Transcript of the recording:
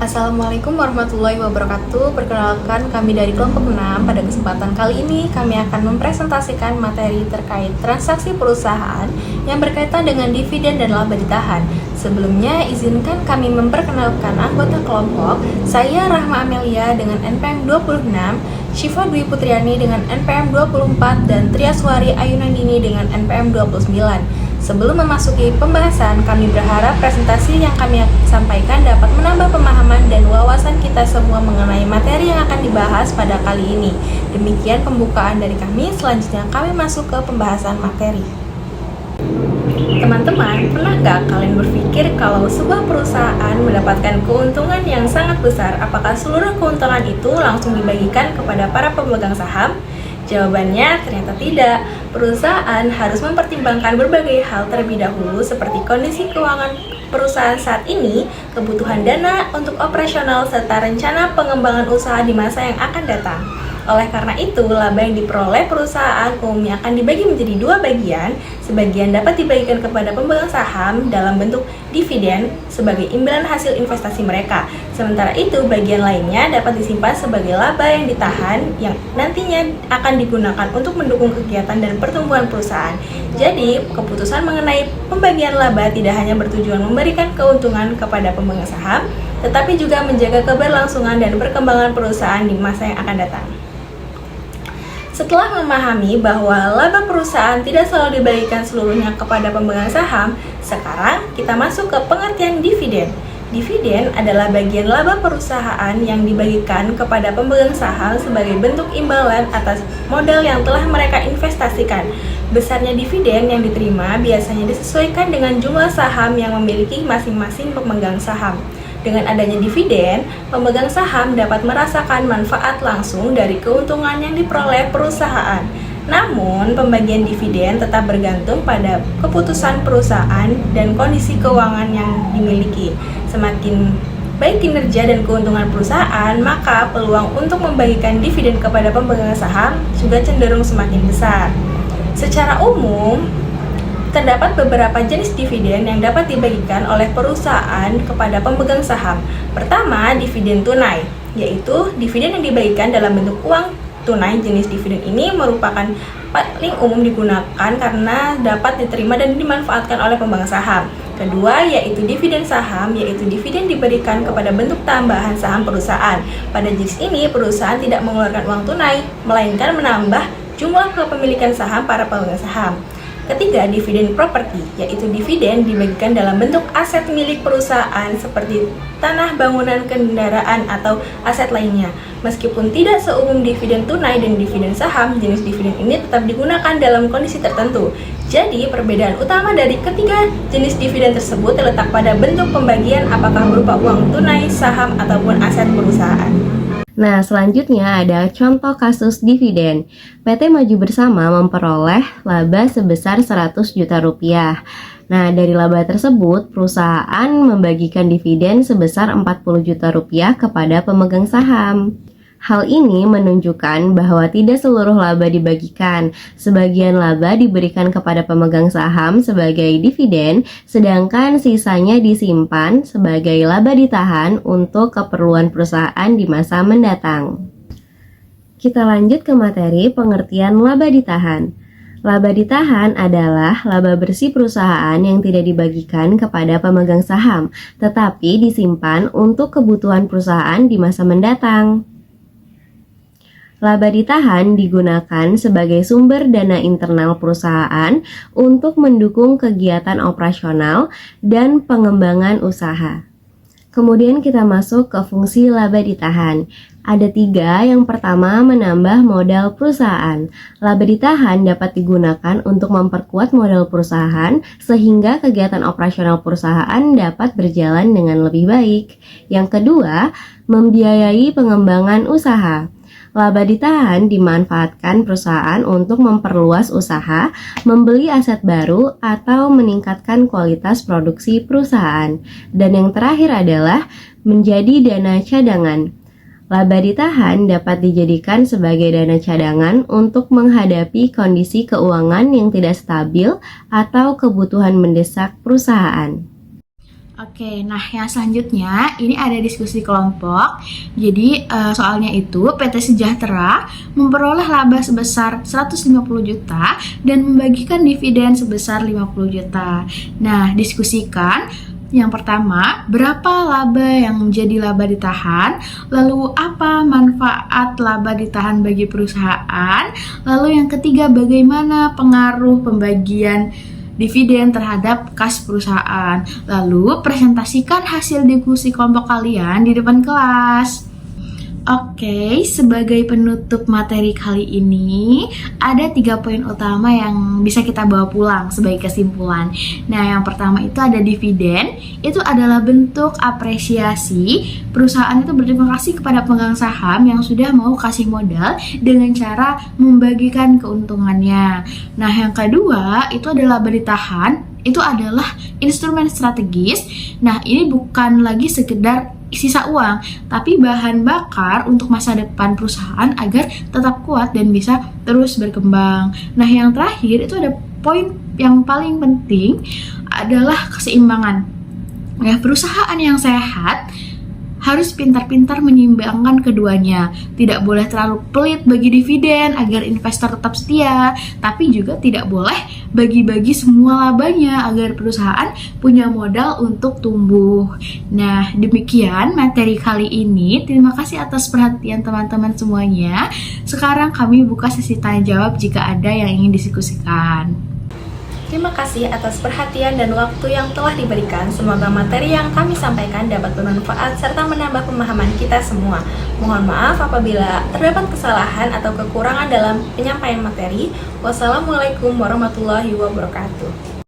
Assalamualaikum warahmatullahi wabarakatuh. Perkenalkan, kami dari kelompok 6. Pada kesempatan kali ini kami akan mempresentasikan materi terkait transaksi perusahaan yang berkaitan dengan dividen dan laba ditahan. Sebelumnya, izinkan kami memperkenalkan anggota kelompok. Saya Rahma Amelia dengan NPM 26, Syifa Dwi Putriani dengan NPM 24, dan Triaswari Ayunandini dengan NPM 29. Sebelum memasuki pembahasan, kami berharap presentasi yang kami sampaikan dapat menambah pemahaman dan wawasan kita semua mengenai materi yang akan dibahas pada kali ini. Demikian pembukaan dari kami, selanjutnya kami masuk ke pembahasan materi. Teman-teman, pernah nggak kalian berpikir kalau sebuah perusahaan mendapatkan keuntungan yang sangat besar, apakah seluruh keuntungan itu langsung dibagikan kepada para pemegang saham? Jawabannya ternyata tidak. Perusahaan harus mempertimbangkan berbagai hal terlebih dahulu seperti kondisi keuangan perusahaan saat ini, kebutuhan dana untuk operasional, serta rencana pengembangan usaha di masa yang akan datang. Oleh karena itu, laba yang diperoleh perusahaan umumnya akan dibagi menjadi dua bagian. Sebagian dapat dibagikan kepada pemegang saham dalam bentuk dividen sebagai imbalan hasil investasi mereka. Sementara itu, bagian lainnya dapat disimpan sebagai laba yang ditahan yang nantinya akan digunakan untuk mendukung kegiatan dan pertumbuhan perusahaan. Jadi, keputusan mengenai pembagian laba tidak hanya bertujuan memberikan keuntungan kepada pemegang saham, tetapi juga menjaga keberlangsungan dan perkembangan perusahaan di masa yang akan datang. Setelah memahami bahwa laba perusahaan tidak selalu dibagikan seluruhnya kepada pemegang saham, sekarang kita masuk ke pengertian dividen. Dividen adalah bagian laba perusahaan yang dibagikan kepada pemegang saham sebagai bentuk imbalan atas modal yang telah mereka investasikan. Besarnya dividen yang diterima biasanya disesuaikan dengan jumlah saham yang memiliki masing-masing pemegang saham. Dengan adanya dividen, pemegang saham dapat merasakan manfaat langsung dari keuntungan yang diperoleh perusahaan. Namun, pembagian dividen tetap bergantung pada keputusan perusahaan dan kondisi keuangan yang dimiliki. Semakin baik kinerja dan keuntungan perusahaan, maka peluang untuk membagikan dividen kepada pemegang saham juga cenderung semakin besar. Secara umum, terdapat beberapa jenis dividen yang dapat dibagikan oleh perusahaan kepada pemegang saham. Pertama, dividen tunai, yaitu dividen yang dibagikan dalam bentuk uang tunai. Jenis dividen ini merupakan paling umum digunakan karena dapat diterima dan dimanfaatkan oleh pemegang saham. Kedua, yaitu dividen saham, yaitu dividen diberikan kepada bentuk tambahan saham perusahaan. Pada jenis ini, perusahaan tidak mengeluarkan uang tunai, melainkan menambah jumlah kepemilikan saham para pemegang saham. Ketiga, dividen properti, yaitu dividen dibagikan dalam bentuk aset milik perusahaan seperti tanah, bangunan, kendaraan, atau aset lainnya. Meskipun tidak seumum dividen tunai dan dividen saham, jenis dividen ini tetap digunakan dalam kondisi tertentu. Jadi, perbedaan utama dari ketiga jenis dividen tersebut terletak pada bentuk pembagian, apakah berupa uang tunai, saham, ataupun aset perusahaan. Nah, selanjutnya ada contoh kasus dividen. PT Maju Bersama memperoleh laba sebesar 100 juta rupiah. Nah, dari laba tersebut, perusahaan membagikan dividen sebesar 40 juta rupiah kepada pemegang saham. Hal ini menunjukkan bahwa tidak seluruh laba dibagikan. Sebagian laba diberikan kepada pemegang saham sebagai dividen, sedangkan sisanya disimpan sebagai laba ditahan untuk keperluan perusahaan di masa mendatang. Kita lanjut ke materi pengertian laba ditahan. Laba ditahan adalah laba bersih perusahaan yang tidak dibagikan kepada pemegang saham, tetapi disimpan untuk kebutuhan perusahaan di masa mendatang. Laba ditahan digunakan sebagai sumber dana internal perusahaan untuk mendukung kegiatan operasional dan pengembangan usaha. Kemudian kita masuk ke fungsi laba ditahan. Ada 3, yang pertama menambah modal perusahaan. Laba ditahan dapat digunakan untuk memperkuat modal perusahaan sehingga kegiatan operasional perusahaan dapat berjalan dengan lebih baik. Yang kedua, membiayai pengembangan usaha. Laba ditahan dimanfaatkan perusahaan untuk memperluas usaha, membeli aset baru, atau meningkatkan kualitas produksi perusahaan. Dan yang terakhir adalah menjadi dana cadangan. Laba ditahan dapat dijadikan sebagai dana cadangan untuk menghadapi kondisi keuangan yang tidak stabil atau kebutuhan mendesak perusahaan. Oke, nah yang selanjutnya ini ada diskusi kelompok. Jadi soalnya itu PT Sejahtera memperoleh laba sebesar 150 juta dan membagikan dividen sebesar 50 juta. Nah, diskusikan yang pertama, berapa laba yang menjadi laba ditahan? Lalu apa manfaat laba ditahan bagi perusahaan? Lalu yang ketiga, bagaimana pengaruh pembagian dividen terhadap kas perusahaan. Lalu presentasikan hasil diskusi kelompok kalian di depan kelas. Oke, sebagai penutup materi kali ini ada 3 poin utama yang bisa kita bawa pulang sebagai kesimpulan. Nah, yang pertama itu ada dividen. Itu adalah bentuk apresiasi perusahaan itu berterima kasih kepada pemegang saham yang sudah mau kasih modal dengan cara membagikan keuntungannya. Nah, yang kedua itu adalah laba ditahan. Itu adalah instrumen strategis. Nah, ini bukan lagi sekedar sisa uang, tapi bahan bakar untuk masa depan perusahaan agar tetap kuat dan bisa terus berkembang. Nah, yang terakhir itu ada poin yang paling penting adalah keseimbangan. Ya, perusahaan yang sehat harus pintar-pintar menyeimbangkan keduanya. Tidak boleh terlalu pelit bagi dividen agar investor tetap setia, tapi juga tidak boleh bagi-bagi semua labanya agar perusahaan punya modal untuk tumbuh. Nah, demikian materi kali ini. Terima kasih atas perhatian teman-teman semuanya. Sekarang kami buka sesi tanya jawab jika ada yang ingin didiskusikan. Terima kasih atas perhatian dan waktu yang telah diberikan. Semoga materi yang kami sampaikan dapat bermanfaat serta menambah pemahaman kita semua. Mohon maaf apabila terdapat kesalahan atau kekurangan dalam penyampaian materi. Wassalamualaikum warahmatullahi wabarakatuh.